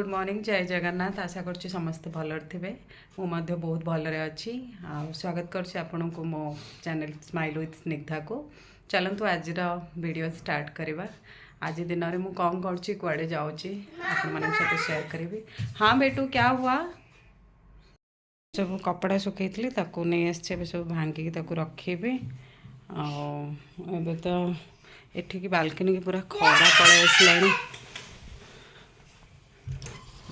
Good morning जय जगन्नाथ आशा करछि समस्त भलर थिबे मु मध्य बहुत भलरे अछि आ स्वागत करछि आपनको मो चैनल स्माइल विथ स्निग्धा को चलंतु आज वीडियो स्टार्ट करवा आज दिन में मु कौन करछि कुआडे जाउछि आपन मन साथ शेयर करिवि। हाँ बेटू क्या हुआ सब कपड़ा सुखैतली ताको नै आछे सब भांगी ताको रखिबे आ एबे तो एठी की बालकनी की पूरा खरा पळे आसलानी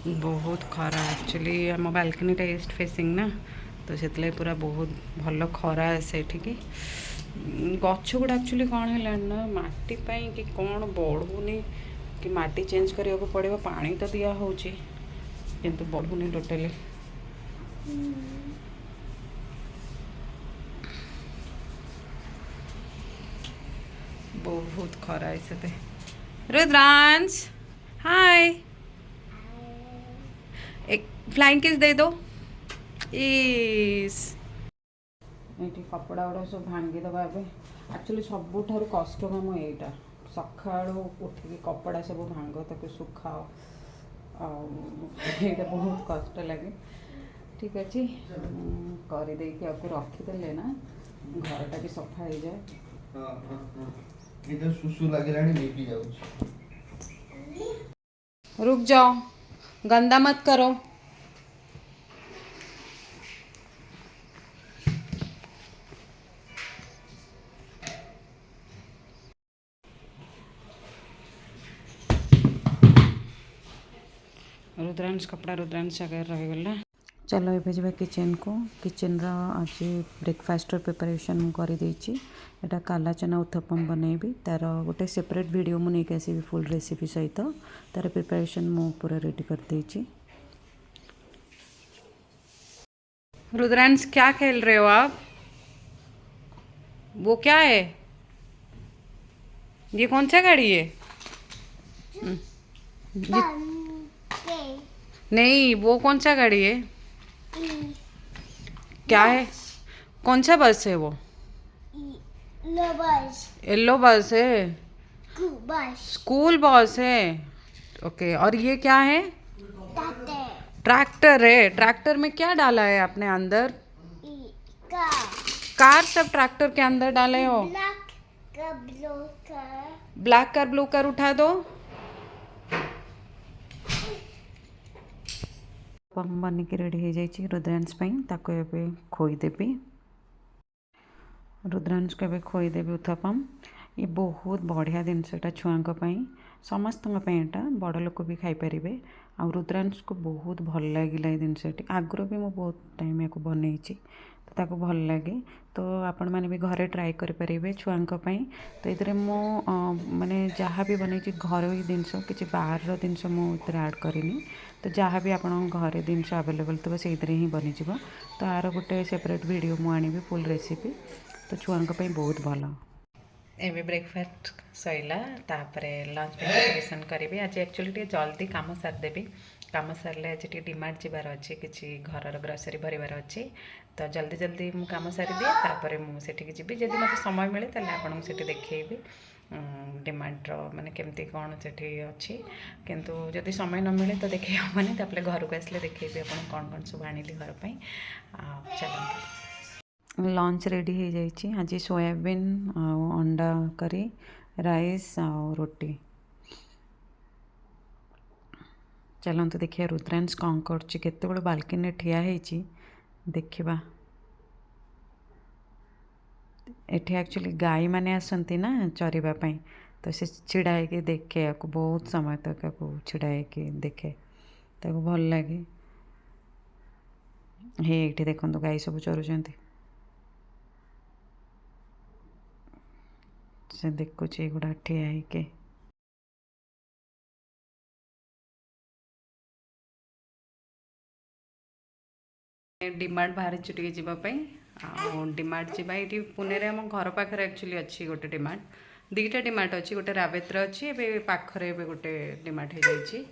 बहुत खरा एक्चुअली आम बालकनीटा ईस्ट फेसिंग ना तो से पूरा बहुत भल खरा आसे कि गछ गुड़ा एक्चुअली कौन है ना माटी पाई कि कौन बढ़ुनी कि माटी चेंज करने को पड़े पानी तो दिया हो किंतु बढ़ुनी टोटाली बहुत खरा है रुद्रांश हाय एक फ्लाइंग किस दे दो इस ये कपड़ा गुड़ा सब भांगी दबा एक्चुअली सबुठ कष्ट काम यहीटा सका उठिक कपड़ा सब भांग ताको सुखाओ ये बहुत कष्ट लगे ठीक अच्छे करदे आपको रखीदे ना घरटा भी सफा हो जाए सुसु लगे रुक जाओ गंदा मत करो रुद्रांश कपड़ा रुद्रांश जगह रहीगला चलो ये जा किचन को किचन आज ब्रेकफास्ट प्रिपरेशन कर एटा काला चना उत्थपम बनैबी तार गोटे सेपरेट वीडियो मु नहीं आसबि फुल रेसिपी सहित तार प्रिपरेशन मु पूरा रेडी कर देछि। रुद्रांश क्या खेल रहे हो आप वो क्या है ये कौन सा गाड़ी है नहीं वो कौन सा गाड़ी है क्या है कौन सा बस है वो येलो बस है स्कूल बस है ओके और ये क्या है ट्रैक्टर है ट्रैक्टर में क्या डाला है आपने अंदर कार सब ट्रैक्टर के अंदर डाले हो ब्लैक कार ब्लू कार उठा दो पम बनिक रेडी हो जाइए रुद्रांश ताको ए खोईदेवी रुद्रांश को ए खोईदेवी उत्थपम ये बहुत बढ़िया जिनसटा छुआं समस्त बड़ लोक भी खाईपर आ रुद्रांश को बहुत भल लगे ये जिनसटी आगुरी भी मुझे बहुत टाइम या बनई तो ताको भल लगे तो आपण मैंने भी घरे ट्राए करेंगे छुआ तो ये मो माने जहाँ भी बनई घर जिनस कि बाहर जिनस मुझे आड करनी तो जहाँ भी आप घरे जिनस आवेलेबल थो से ही बनीज तो आर गोटे सेपरेट वीडियो मुझे फुल रेसिपी तो छुआ बहुत भल एवं ब्रेकफास्ट सैला लंच प्रिपरेशन करी आज एक्चुअली टे जल्दी कम सारिदेवी कम सारे आज टे डिमार्ट जीवार अच्छे कि घर ग्रोसरी भरबार अच्छे तो जल्दी जल्दी मु कम सारी दिए मुझे जी जब मत समय मिले तो आपको देखी डिमार्ट माने केमती कौन से अच्छी किंतु जदि समय न मिले तो देखी हेनी तापर घर को आसले देखी आप कौन कौन सब आनिली घर पर चलते लंच रेडी हो जाइए आज सोयाबीन अंडा करी राइस आ रोटी चलते देखिए रुद्रांश कौन कर बाल्कनी ठिया देखा एठी एक्चुअली गाई माने आसंती ना चरवाई तो से छिड़ा हो देखे आपको बहुत समय तक छिड़ा हो देखे ताको भल लगे ये देखो गाई सब चरुचंती से देखुचे गुड़ा ठिया के डिमार्ट बाहर टे जावाई डिमार्ट जावा ये पुणे में आम घर पाखे एक्चुअली अच्छी गोटे डिमार्ट दीटा डिमार्ट अच्छी गोटे रावेत्र अच्छी ए पाखरे गोटे डिमार्ट हो जाइए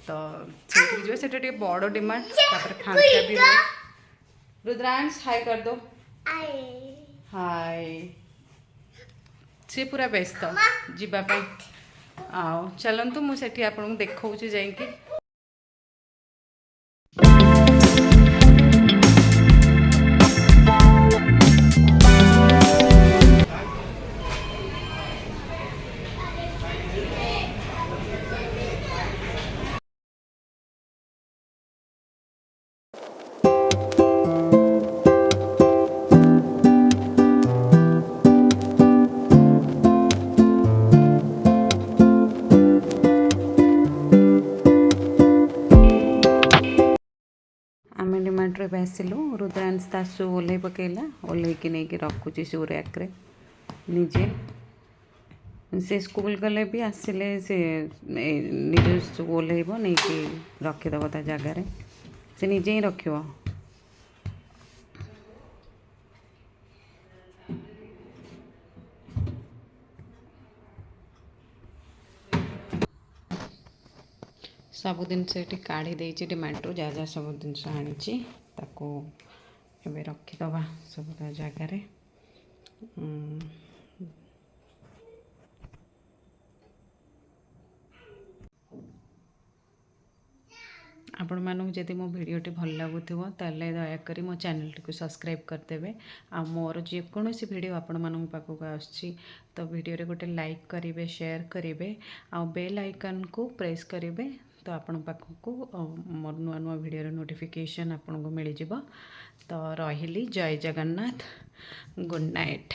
तो से बड़ डिमार्ट फांका भी रुद्रांश हाय कर दो हाय सी पूरा व्यस्त जीवाई आओ चलतु मुझे आपको देखा जाकि ଏବେ ଆସିଲୁ ରୁଦ୍ରାଂଶ ତାସୁ ଓହ୍ଲେଇ ପକେଇଲା ଓହ୍ଲେଇକି ନେଇକି ରଖୁଛି ସୁ ର୍ୟାକ୍ରେ ନିଜେ से स्कूल गले भी आसिले से निज सु ओह्लैब नहीं रखीदब ता जगार से निजे ही रख सब जिनस ये काढ़ी देती डिमांड रू जहाँ जहाँ सब जिनस आनी रखीदबा सब जगार आपण मानक जदि मो भिडियोटी भल लगुव ताले दयाकोरी मो चैनल टी सब्सक्राइब करदेवे आ मोर जेकोसी भिडियो आपण मानक पाखक आसछि तो भिडियो रे गोटे लाइक करेंगे शेयर करेंगे आ बेल आइकन को प्रेस करेंगे तो आपण पाखक मोर नुआ नुआ भिडियो नोटिफिकेशन आपन को मिल जिवो तो रहिली जय जगन्नाथ गुड नाइट।